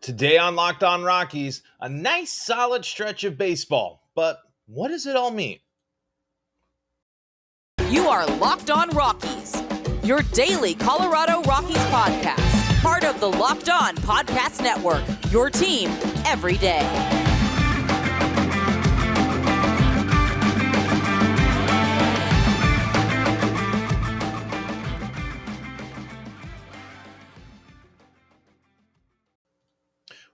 Today on Locked On Rockies, a nice solid stretch of baseball. But what does it all mean? You are Locked On Rockies, your daily Colorado Rockies podcast. Part of the Locked On Podcast Network, your team every day.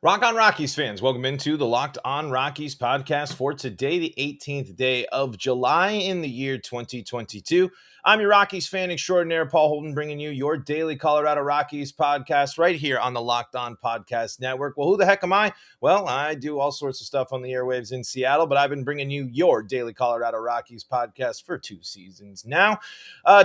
Rock on Rockies fans, welcome into the Locked On Rockies podcast for today, the 18th day of July in the year 2022. I'm your Rockies fan extraordinaire, Paul Holden, bringing you your daily Colorado Rockies podcast right here on the Locked On Podcast Network. Well, who the heck am I? Well, I do all sorts of stuff on the airwaves in Seattle, but I've been bringing you your daily Colorado Rockies podcast for 2 seasons now.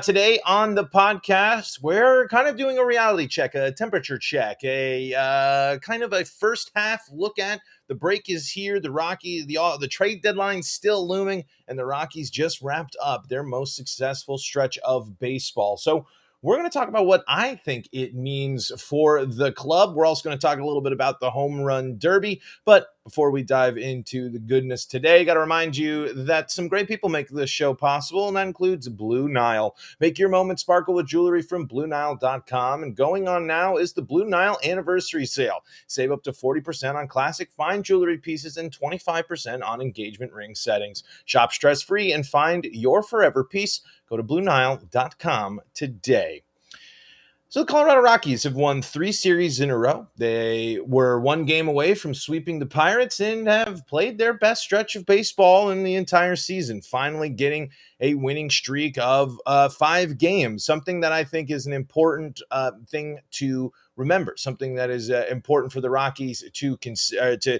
Today on the podcast, we're kind of doing a reality check, a temperature check, a kind of a first half look at. The break is here. The Rockies, the trade deadline still looming, and the Rockies just wrapped up their most successful stretch of baseball. So we're going to talk about what I think it means for the club. We're also going to talk a little bit about the home run derby. But before we dive into the goodness today, got to remind you that some great people make this show possible, and that includes Blue Nile. Make your moment sparkle with jewelry from BlueNile.com. And going on now is the Blue Nile anniversary sale. Save up to 40% on classic fine jewelry pieces and 25% on engagement ring settings. Shop stress-free and find your forever piece. Go to BlueNile.com today. So the Colorado Rockies have won 3 series in a row. They were 1 game away from sweeping the Pirates and have played their best stretch of baseball in the entire season, finally getting a winning streak of 5 games, something that I think is an important thing to remember, something that is important for the Rockies to consider.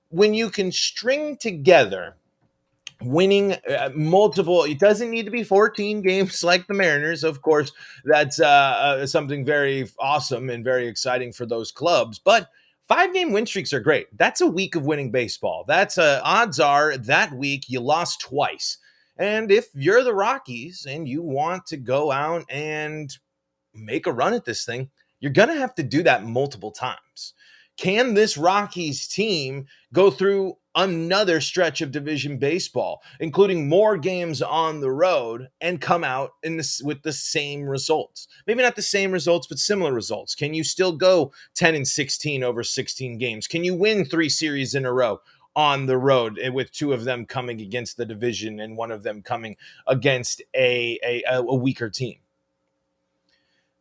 When you can string together winning multiple, it doesn't need to be 14 games like the Mariners. Of course, that's something very awesome and very exciting for those clubs. But 5-game win streaks are great. That's a week of winning baseball. That's odds are that week you lost twice. And if you're the Rockies and you want to go out and make a run at this thing, you're going to have to do that multiple times. Can this Rockies team go through another stretch of division baseball, including more games on the road, and come out with the same results? Maybe not the same results, but similar results. Can you still go 10-16 over 16 games? Can you win 3 series in a row on the road, with 2 of them coming against the division and 1 of them coming against a weaker team?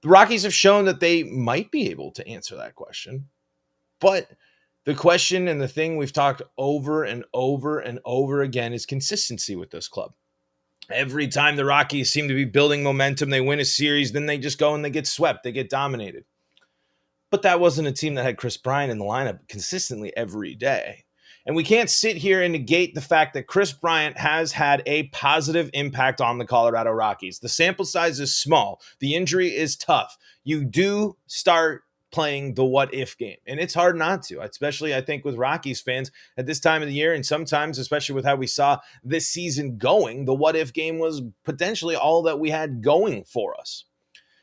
The Rockies have shown that they might be able to answer that question. But the question and the thing we've talked over and over and over again is consistency with this club. Every time the Rockies seem to be building momentum, they win a series, then they just go and they get swept. They get dominated. But that wasn't a team that had Kris Bryant in the lineup consistently every day. And we can't sit here and negate the fact that Kris Bryant has had a positive impact on the Colorado Rockies. The sample size is small. The injury is tough. You do start playing the what if game, and it's hard not to, especially I think with Rockies fans at this time of the year, and sometimes especially with how we saw this season going, the what if game was potentially all that we had going for us.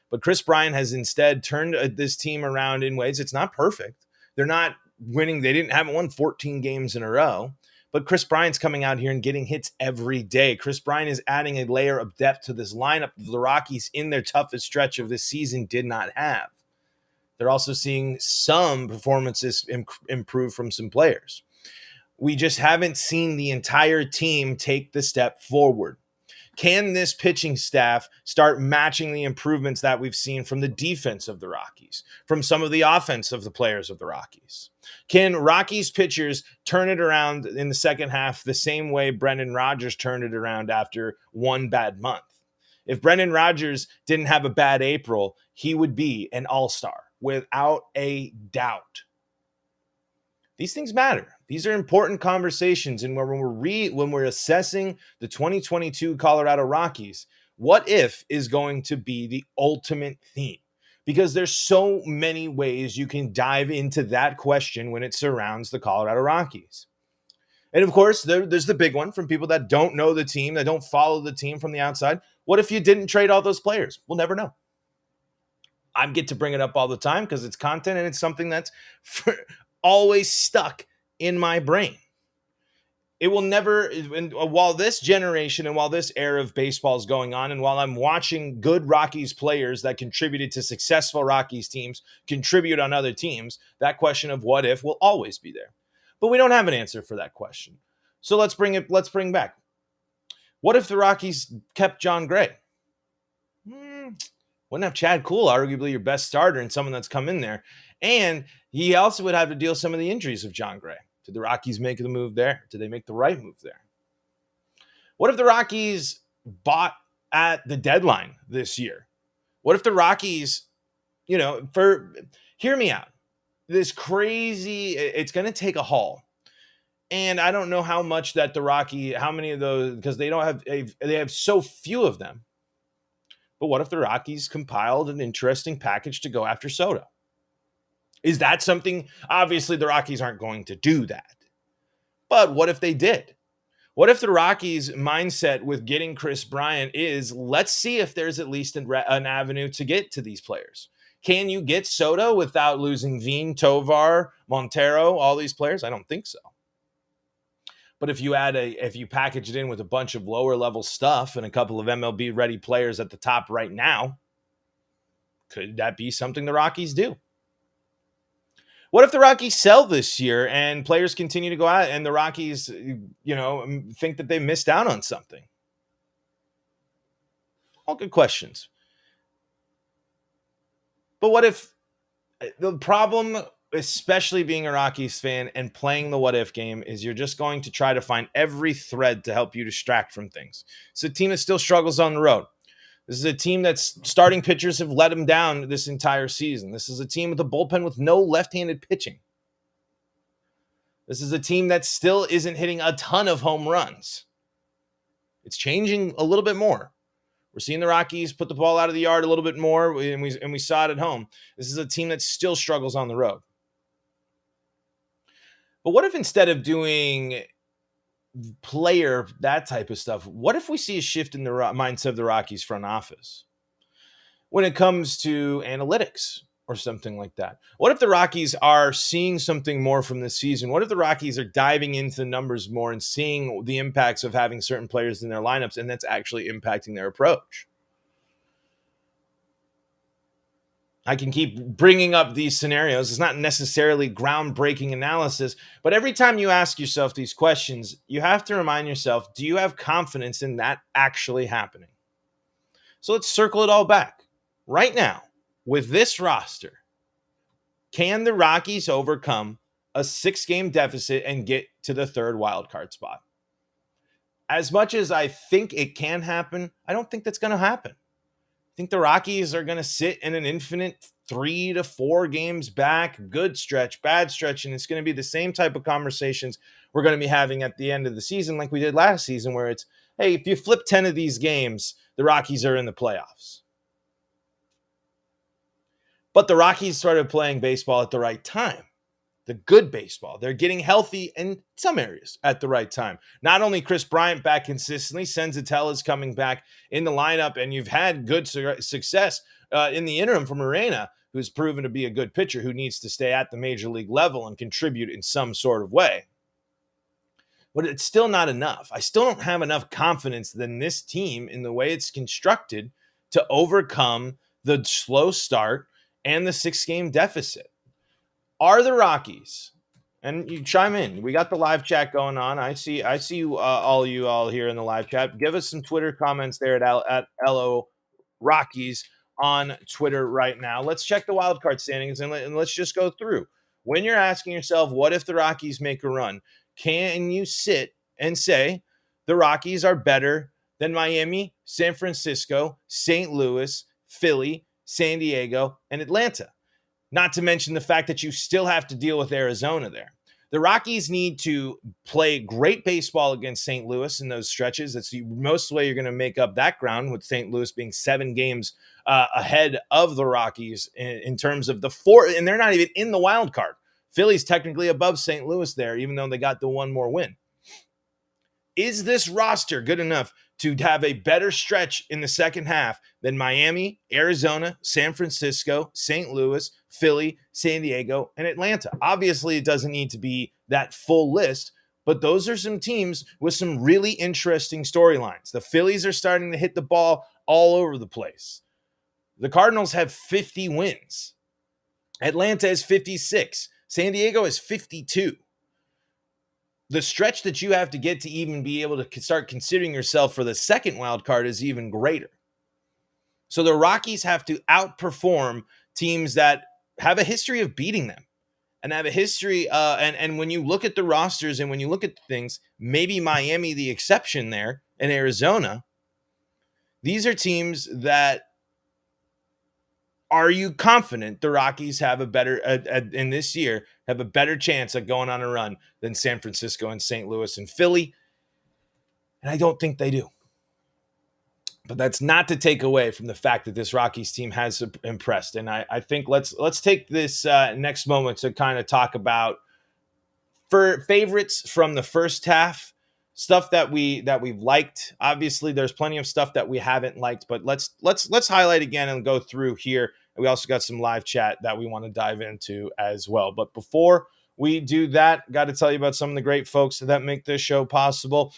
But Kris Bryant has instead turned this team around in ways. It's not perfect. They're not winning. They haven't won 14 games in a row, but Kris Bryant's coming out here and getting hits every day. Kris Bryant is adding a layer of depth to this lineup the Rockies in their toughest stretch of this season did not have. They're also seeing some performances improve from some players. We just haven't seen the entire team take the step forward. Can this pitching staff start matching the improvements that we've seen from the defense of the Rockies, from some of the offense of the players of the Rockies? Can Rockies pitchers turn it around in the second half the same way Brennan Rogers turned it around after 1 bad month? If Brennan Rogers didn't have a bad April, he would be an all-star without a doubt. These things matter. These are important conversations. And when we're assessing the 2022 Colorado Rockies, what if is going to be the ultimate theme, because there's so many ways you can dive into that question when it surrounds the Colorado Rockies. And of course, there's the big one from people that don't know the team, that don't follow the team from the outside. What if you didn't trade all those players? We'll never know. I get to bring it up all the time because it's content and it's something that's always stuck in my brain. It will never, and while this generation and while this era of baseball is going on, and while I'm watching good Rockies players that contributed to successful Rockies teams contribute on other teams, that question of what if will always be there. But we don't have an answer for that question. So let's bring back. What if the Rockies kept John Gray? Wouldn't have Chad Kuhl, arguably your best starter and someone that's come in there. And he also would have to deal with some of the injuries of John Gray. Did the Rockies make the move there? Did they make the right move there? What if the Rockies bought at the deadline this year? What if the Rockies, hear me out. This crazy, it's going to take a haul. And I don't know how much that how many of those, because they have so few of them. But what if the Rockies compiled an interesting package to go after Soto? Is that something? Obviously, the Rockies aren't going to do that. But what if they did? What if the Rockies' mindset with getting Chris Bryant is, let's see if there's at least an avenue to get to these players. Can you get Soto without losing Veen, Tovar, Montero, all these players? I don't think so. But if you package it in with a bunch of lower level stuff and a couple of MLB ready players at the top right now, could that be something the Rockies do? What if the Rockies sell this year and players continue to go out and the Rockies, think that they missed out on something? All good questions. But what if the problem, especially being a Rockies fan and playing the what if game, is you're just going to try to find every thread to help you distract from things. It's a team that still struggles on the road. This is a team that's starting pitchers have let them down this entire season. This is a team with a bullpen with no left-handed pitching. This is a team that still isn't hitting a ton of home runs. It's changing a little bit more. We're seeing the Rockies put the ball out of the yard a little bit more, and we saw it at home. This is a team that still struggles on the road. But what if instead of doing that type of stuff, what if we see a shift in the mindset of the Rockies front office when it comes to analytics or something like that? What if the Rockies are seeing something more from this season? What if the Rockies are diving into the numbers more and seeing the impacts of having certain players in their lineups, and that's actually impacting their approach? I can keep bringing up these scenarios. It's not necessarily groundbreaking analysis, but every time you ask yourself these questions, you have to remind yourself, do you have confidence in that actually happening? So let's circle it all back. Right now, with this roster, can the Rockies overcome a 6-game deficit and get to the third wildcard spot? As much as I think it can happen, I don't think that's going to happen. I think the Rockies are going to sit in an infinite 3 to 4 games back, good stretch, bad stretch, and it's going to be the same type of conversations we're going to be having at the end of the season like we did last season, where it's, hey, if you flip 10 of these games, the Rockies are in the playoffs. But the Rockies started playing baseball at the right time. The good baseball. They're getting healthy in some areas at the right time. Not only Chris Bryant back consistently, Senzatella is coming back in the lineup, and you've had good success in the interim from Morena, who's proven to be a good pitcher who needs to stay at the major league level and contribute in some sort of way. But it's still not enough. I still don't have enough confidence in this team in the way it's constructed to overcome the slow start and the 6-game deficit. Are the Rockies, and you chime in, we got the live chat going on. I see you all here in the live chat. Give us some Twitter comments there at LO Rockies on Twitter right now. Let's check the wild card standings and let's just go through. When you're asking yourself, what if the Rockies make a run? Can you sit and say the Rockies are better than Miami, San Francisco, St. Louis, Philly, San Diego, and Atlanta? Not to mention the fact that you still have to deal with Arizona there. The Rockies need to play great baseball against St. Louis in those stretches. That's the most way you're going to make up that ground, with St. Louis being 7 games ahead of the Rockies in terms of the 4, and they're not even in the wild card. Philly's technically above St. Louis there, even though they got the one more win. Is this roster good enough to have a better stretch in the second half than Miami, Arizona, San Francisco, St. Louis, Philly, San Diego, and Atlanta. Obviously, it doesn't need to be that full list, but those are some teams with some really interesting storylines. The Phillies are starting to hit the ball all over the place. The Cardinals have 50 wins. Atlanta has 56. San Diego has 52. The stretch that you have to get to even be able to start considering yourself for the second wild card is even greater. So the Rockies have to outperform teams that have a history of beating them and have a history. And when you look at the rosters and when you look at things, maybe Miami the exception there and Arizona, these are teams that, are you confident the Rockies have a better, in this year, have a better chance at going on a run than San Francisco and St. Louis and Philly? And I don't think they do. But that's not to take away from the fact that this Rockies team has impressed. And I think let's take this next moment to kind of talk about for favorites from the first half, stuff that we've liked. Obviously, there's plenty of stuff that we haven't liked, but let's highlight again and go through here. And we also got some live chat that we want to dive into as well. But before we do that, got to tell you about some of the great folks that make this show possible.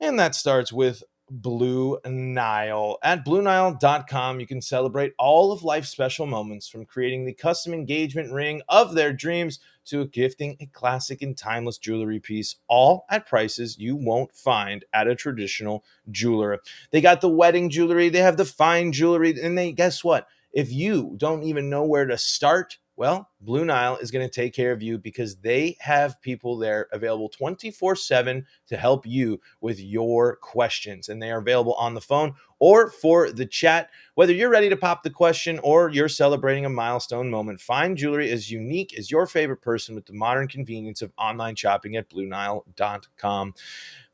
And that starts with Blue Nile. At BlueNile.com, you can celebrate all of life's special moments, from creating the custom engagement ring of their dreams to gifting a classic and timeless jewelry piece, all at prices you won't find at a traditional jeweler. They got the wedding jewelry, they have the fine jewelry, and guess what? If you don't even know where to start, well, Blue Nile is going to take care of you, because they have people there available 24/7 to help you with your questions. And they are available on the phone or for the chat. Whether you're ready to pop the question or you're celebrating a milestone moment, find jewelry as unique as your favorite person with the modern convenience of online shopping at BlueNile.com.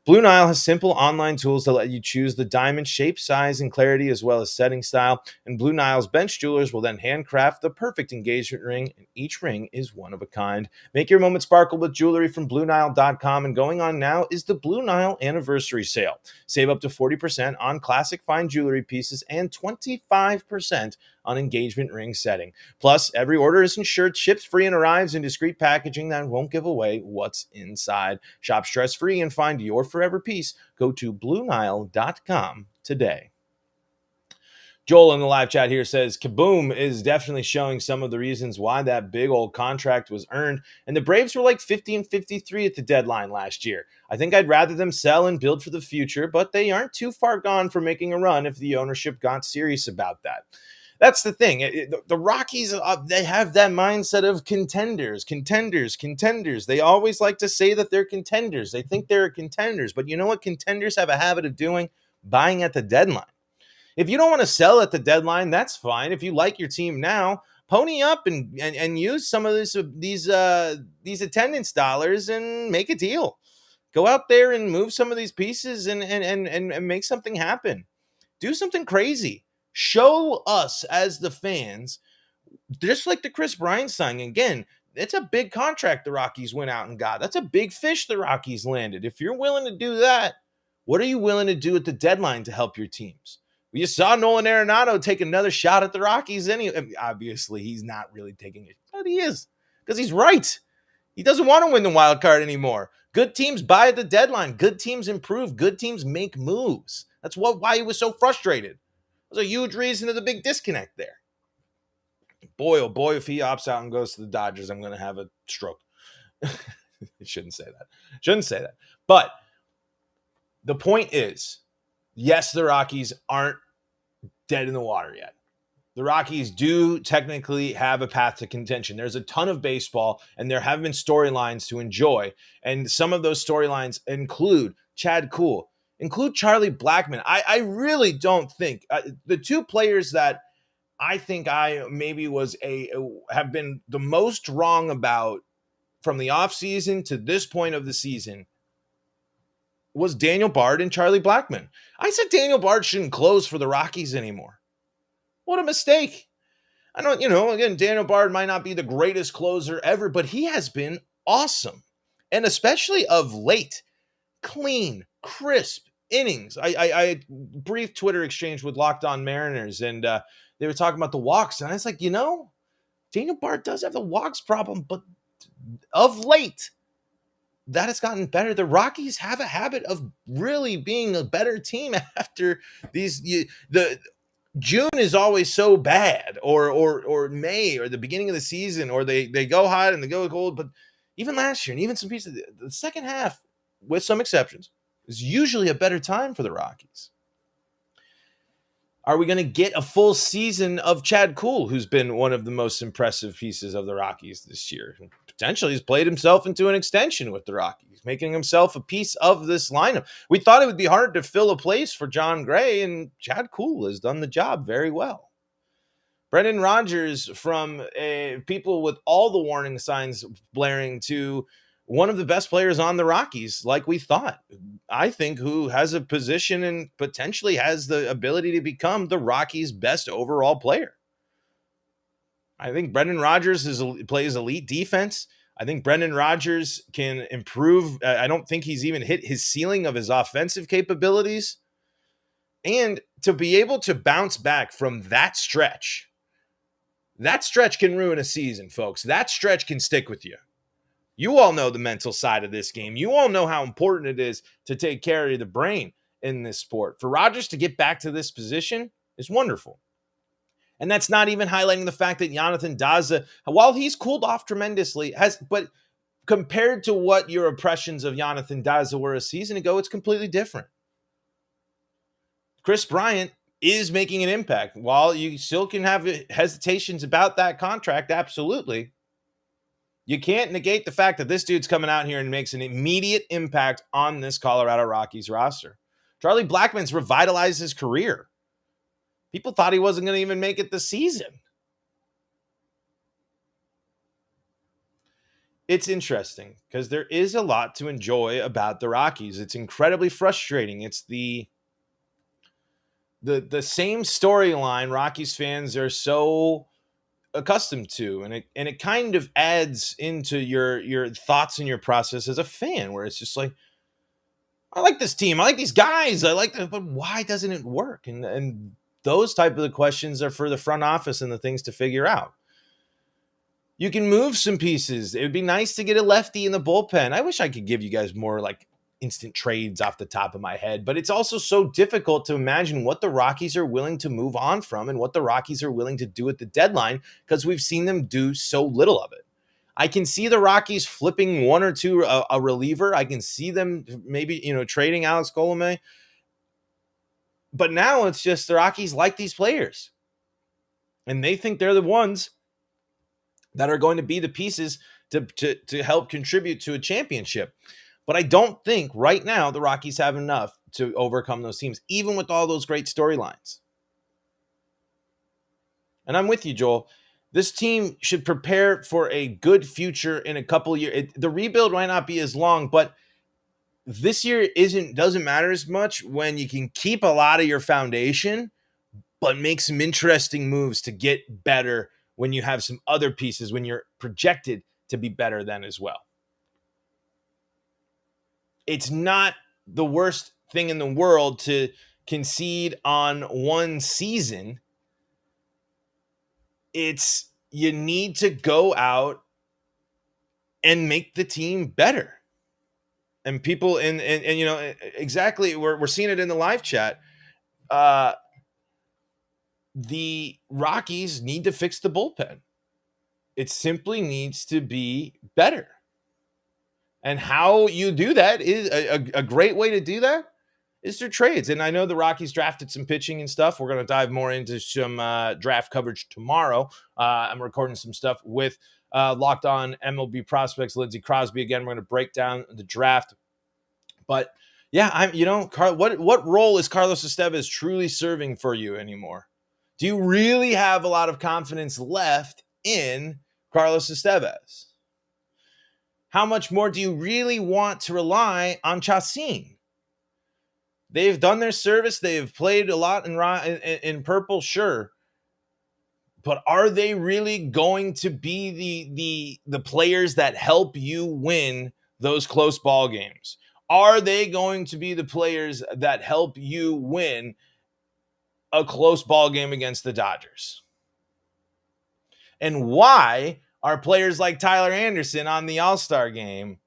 Blue Nile has simple online tools to let you choose the diamond shape, size, and clarity, as well as setting style. And Blue Nile's bench jewelers will then handcraft the perfect engagement ring, and each ring is one of a kind. Make your moment sparkle with jewelry from BlueNile.com. And going on now is the Blue Nile Anniversary Sale. Save up to 40% on classic fine jewelry pieces and 25% on engagement ring setting. Plus, every order is insured, ships free, and arrives in discreet packaging that won't give away what's inside. Shop stress-free and find your forever piece. Go to BlueNile.com today. Joel in the live chat here says, Kaboom is definitely showing some of the reasons why that big old contract was earned. And the Braves were like 50 and 53 at the deadline last year. I think I'd rather them sell and build for the future, but they aren't too far gone for making a run if the ownership got serious about that. That's the thing. The Rockies, they have that mindset of contenders. They always like to say that they're contenders. They think they're contenders. But you know what contenders have a habit of doing? Buying at the deadline. If you don't want to sell at the deadline, that's fine. If you like your team now, pony up and use some of these attendance dollars and make a deal. Go out there and move some of these pieces and make something happen. Do something crazy. Show us as the fans, just like the Chris Bryant signing. Again, it's a big contract the Rockies went out and got. That's a big fish the Rockies landed. If you're willing to do that, what are you willing to do at the deadline to help your teams? We just saw Nolan Arenado take another shot at the Rockies. Obviously, he's not really taking it, but he is, because he's right. He doesn't want to win the wild card anymore. Good teams buy at the deadline. Good teams improve. Good teams make moves. That's why he was so frustrated. There's a huge reason to the big disconnect there. Boy, oh boy, if he opts out and goes to the Dodgers, I'm going to have a stroke. Shouldn't say that. But the point is, yes, the Rockies aren't dead in the water yet. The Rockies do technically have a path to contention. There's a ton of baseball, and there have been storylines to enjoy. And some of those storylines include Chad Kuhl, include Charlie Blackmon. I really don't think the two players that I think I maybe have been the most wrong about from the offseason to this point of the season was Daniel Bart and Charlie Blackmon. I said Daniel Bart shouldn't close for the Rockies anymore. What a mistake. I don't, again, Daniel Bart might not be the greatest closer ever, but he has been awesome. And especially of late, clean, crisp, innings. I had brief Twitter exchange with Locked On Mariners, and they were talking about the walks, and I was like, Daniel Bart does have the walks problem, but of late, that has gotten better. The Rockies have a habit of really being a better team after the June is always so bad, or May, or the beginning of the season, or they go hot and they go cold. But even last year, and even some pieces, the second half, with some exceptions, is usually a better time for the Rockies. Are we going to get a full season of Chad Kuhl, who's been one of the most impressive pieces of the Rockies this year? Potentially, he's played himself into an extension with the Rockies, making himself a piece of this lineup. We thought it would be hard to fill a place for John Gray, and Chad Kuhl has done the job very well. Brennan Rogers, from people with all the warning signs blaring, to one of the best players on the Rockies, like we thought. I think who has a position and potentially has the ability to become the Rockies' best overall player. I think Brennan Rogers plays elite defense. I think Brennan Rogers can improve. I don't think he's even hit his ceiling of his offensive capabilities. And to be able to bounce back from that stretch can ruin a season, folks. That stretch can stick with you. You all know the mental side of this game. You all know how important it is to take care of the brain in this sport. For Rogers to get back to this position is wonderful. And that's not even highlighting the fact that Jonathan Daza, while he's cooled off tremendously, but compared to what your impressions of Jonathan Daza were a season ago, it's completely different. Chris Bryant is making an impact. While you still can have hesitations about that contract, absolutely, you can't negate the fact that this dude's coming out here and makes an immediate impact on this Colorado Rockies roster. Charlie Blackmon's revitalized his career. People thought he wasn't going to even make it this season. It's interesting because there is a lot to enjoy about the Rockies. It's incredibly frustrating. It's the same storyline Rockies fans are so accustomed to, and it kind of adds into your thoughts and your process as a fan, where it's just like, I like this team, I like these guys, I like them, but why doesn't it work? And those type of the questions are for the front office and the things to figure out. You can move some pieces. It would be nice to get a lefty in the bullpen. I wish I could give you guys more like instant trades off the top of my head, but it's also so difficult to imagine what the Rockies are willing to move on from and what the Rockies are willing to do at the deadline, because we've seen them do so little of it. I can see the Rockies flipping one or two, a reliever. I can see them maybe, trading Alex Colomé. But now it's just the Rockies like these players, and they think they're the ones that are going to be the pieces to help contribute to a championship. But I don't think right now the Rockies have enough to overcome those teams, even with all those great storylines. And I'm with you, Joel. This team should prepare for a good future in a couple of years. The rebuild might not be as long, but this year doesn't matter as much when you can keep a lot of your foundation, but make some interesting moves to get better when you have some other pieces, when you're projected to be better then as well. It's not the worst thing in the world to concede on one season. It's you need to go out and make the team better. And people and exactly, we're seeing it in the live chat. The Rockies need to fix the bullpen. It simply needs to be better. And how you do that is a great way to do that is through trades. And I know the Rockies drafted some pitching and stuff. We're going to dive more into some draft coverage tomorrow. I'm recording some stuff with Locked On MLB Prospects, Lindsey Crosby. Again, we're going to break down the draft. But yeah, what role is Carlos Estevez truly serving for you anymore? Do you really have a lot of confidence left in Carlos Estevez? How much more do you really want to rely on Chacín? They've done their service. They've played a lot in purple, sure. But are they really going to be the players that help you win those close ball games? Are they going to be the players that help you win a close ball game against the Dodgers? And why are players like Tyler Anderson on the All-Star game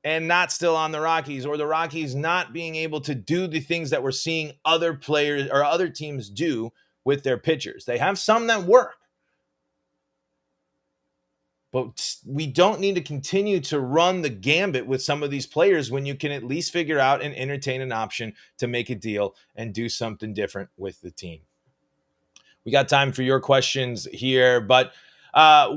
and not still on the Rockies, or the Rockies not being able to do the things that we're seeing other players or other teams do with their pitchers? They have some that work, but we don't need to continue to run the gambit with some of these players when you can at least figure out and entertain an option to make a deal and do something different with the team. We got time for your questions here, but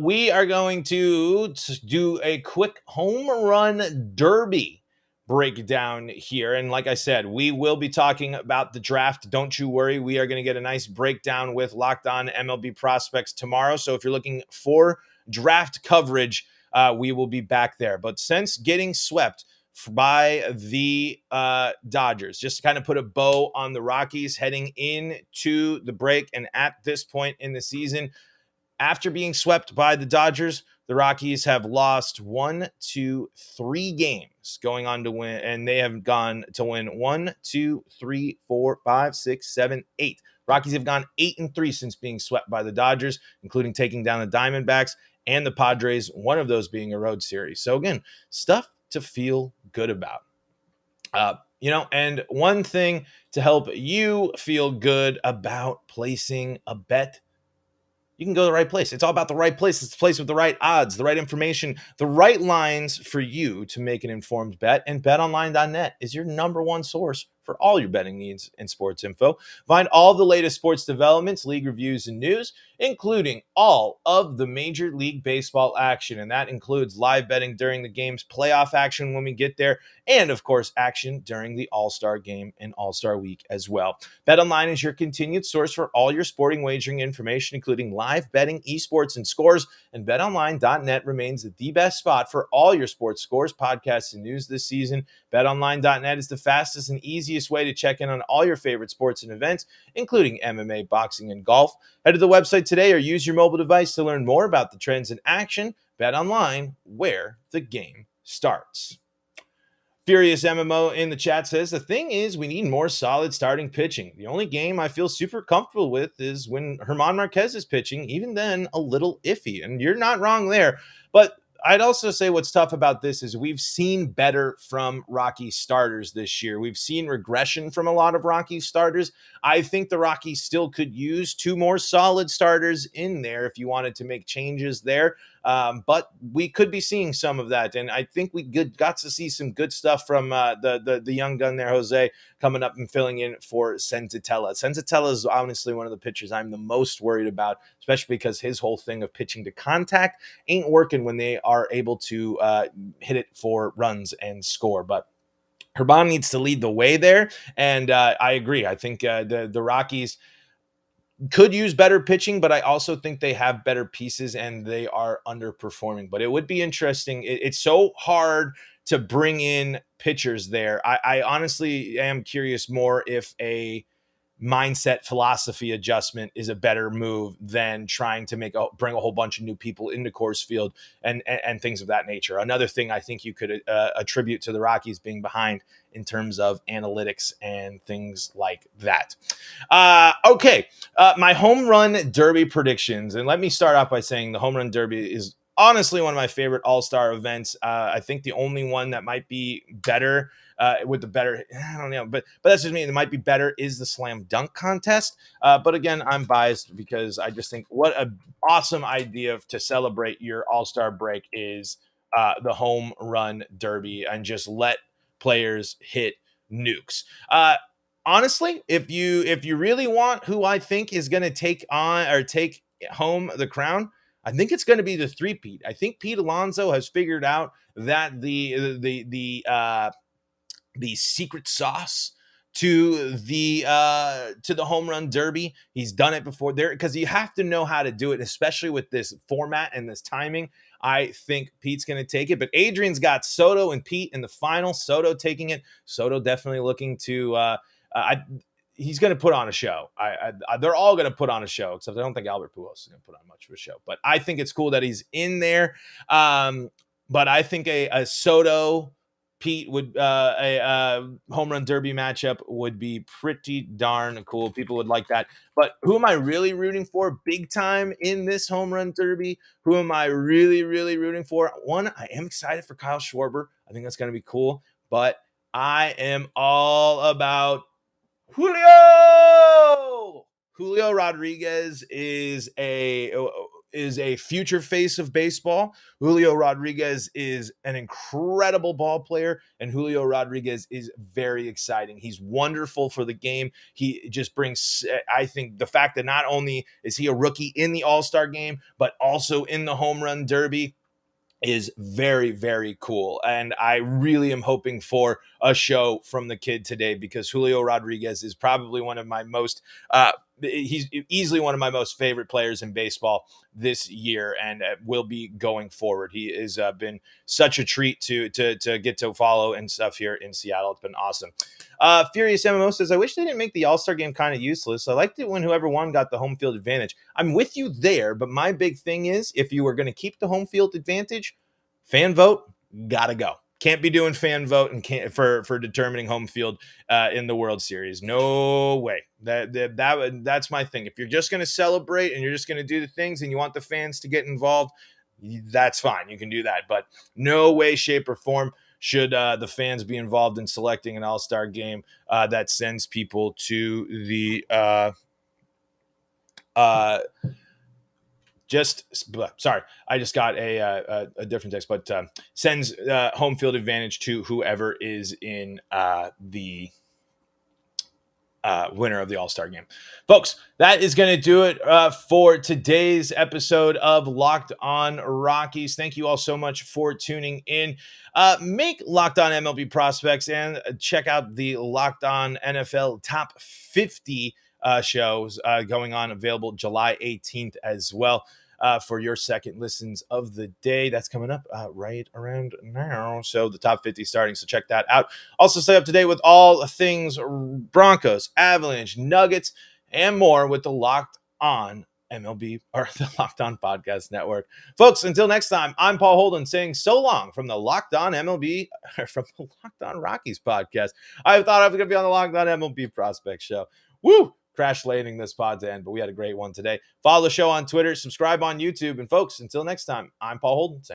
we are going to do a quick home run derby breakdown here. And like I said, we will be talking about the draft. Don't you worry. We are going to get a nice breakdown with Locked On MLB Prospects tomorrow. So if you're looking for draft coverage, we will be back there. But since getting swept by the Dodgers, just to kind of put a bow on the Rockies heading into the break, and at this point in the season, after being swept by the Dodgers, the Rockies have lost 1, 2, 3 games going on to win, and they have gone to win 1, 2, 3, 4, 5, 6, 7, 8. Rockies have gone 8-3 since being swept by the Dodgers, including taking down the Diamondbacks and the Padres, one of those being a road series. So again, stuff to feel good about. And one thing to help you feel good about placing a bet, you can go to the right place. It's all about the right place. It's the place with the right odds, the right information, the right lines for you to make an informed bet. And BetOnline.net is your number one source for all your betting needs and sports info. Find all the latest sports developments, league reviews, and news, including all of the Major League Baseball action. And that includes live betting during the game's playoff action when we get there, and of course, action during the All-Star game and All-Star week as well. BetOnline is your continued source for all your sporting wagering information, including live betting, esports, and scores. And BetOnline.net remains the best spot for all your sports scores, podcasts, and news this season. BetOnline.net is the fastest and easiest way to check in on all your favorite sports and events, including MMA, boxing, and golf. Head to the website today or use your mobile device to learn more about the trends in action. BetOnline, where the game starts. Furious MMO in the chat says, the thing is, we need more solid starting pitching. The only game I feel super comfortable with is when German Marquez is pitching, even then a little iffy. And you're not wrong there. But I'd also say what's tough about this is we've seen better from Rockies starters this year. We've seen regression from a lot of Rockies starters. I think the Rockies still could use 2 more solid starters in there if you wanted to make changes there. But we could be seeing some of that. And I think we got to see some good stuff from the young gun there, Jose, coming up and filling in for Senzatella. Senzatella is honestly one of the pitchers I'm the most worried about, especially because his whole thing of pitching to contact ain't working when they are able to hit it for runs and score. But Herban needs to lead the way there. And I agree. I think the Rockies could use better pitching, but I also think they have better pieces and they are underperforming. But it would be interesting. It's so hard to bring in pitchers there. I honestly am curious more if a mindset philosophy adjustment is a better move than trying to bring a whole bunch of new people into Coors Field and things of that nature. Another thing I think you could attribute to the Rockies being behind in terms of analytics and things like that. Okay, my home run derby predictions. And let me start off by saying the home run derby is honestly one of my favorite all-star events. I think the only one that might be better with the better, I don't know, but that's just me. It might be better is the slam dunk contest. But again, I'm biased because I just think what an awesome idea to celebrate your all-star break is the home run derby and just let players hit nukes. Honestly, if you really want who I think is going to take home the crown, I think it's going to be the three-peat. I think Pete Alonso has figured out that the secret sauce to the home run derby. He's done it before there because you have to know how to do it, especially with this format and this timing. I think Pete's going to take it, but Adrian's got Soto and Pete in the final. Soto taking it. Soto definitely looking to. He's going to put on a show. They're all going to put on a show, except I don't think Albert Pujols is going to put on much of a show. But I think it's cool that he's in there. But I think a Soto Pete would home run derby matchup would be pretty darn cool. People would like that. But who am I really rooting for big time in this home run derby? Who am I really, really rooting for? One, I am excited for Kyle Schwarber. I think that's going to be cool. But I am all about Julio. Julio Rodriguez is a future face of baseball. Julio Rodriguez is an incredible ball player, and Julio Rodriguez is very exciting. He's wonderful for the game. He just brings, I think, the fact that not only is he a rookie in the All-Star game, but also in the home run derby is very, very cool. And I really am hoping for a show from the kid today because Julio Rodriguez is probably one of my most, he's easily one of my most favorite players in baseball this year and will be going forward. He has been such a treat to get to follow and stuff here in Seattle. It's been awesome. Furious MMO says, I wish they didn't make the All-Star game kind of useless. I liked it when whoever won got the home field advantage. I'm with you there, but my big thing is if you were going to keep the home field advantage, fan vote, gotta go. Can't be doing fan vote and can't for determining home field in the World Series. No way. That's my thing. If you're just going to celebrate and you're just going to do the things and you want the fans to get involved, that's fine. You can do that. But no way, shape, or form should the fans be involved in selecting an all-star game that sends people to the sorry, I just got a different text, but sends home field advantage to whoever is in the winner of the All-Star game. Folks, that is going to do it for today's episode of Locked On Rockies. Thank you all so much for tuning in. Make Locked On MLB Prospects and check out the Locked On NFL Top 50 shows going on, available July 18th as well. For your second listens of the day. That's coming up right around now. So the top 50 starting. So check that out. Also stay up to date with all things Broncos, Avalanche, Nuggets, and more with the Locked On MLB or the Locked On Podcast Network. Folks, until next time, I'm Paul Holden saying so long from the Locked On MLB or from the Locked On Rockies podcast. I thought I was going to be on the Locked On MLB Prospect show. Woo! Crash landing this pod to end, but we had a great one today. Follow the show on Twitter, subscribe on YouTube, and folks, until next time, I'm Paul Holden.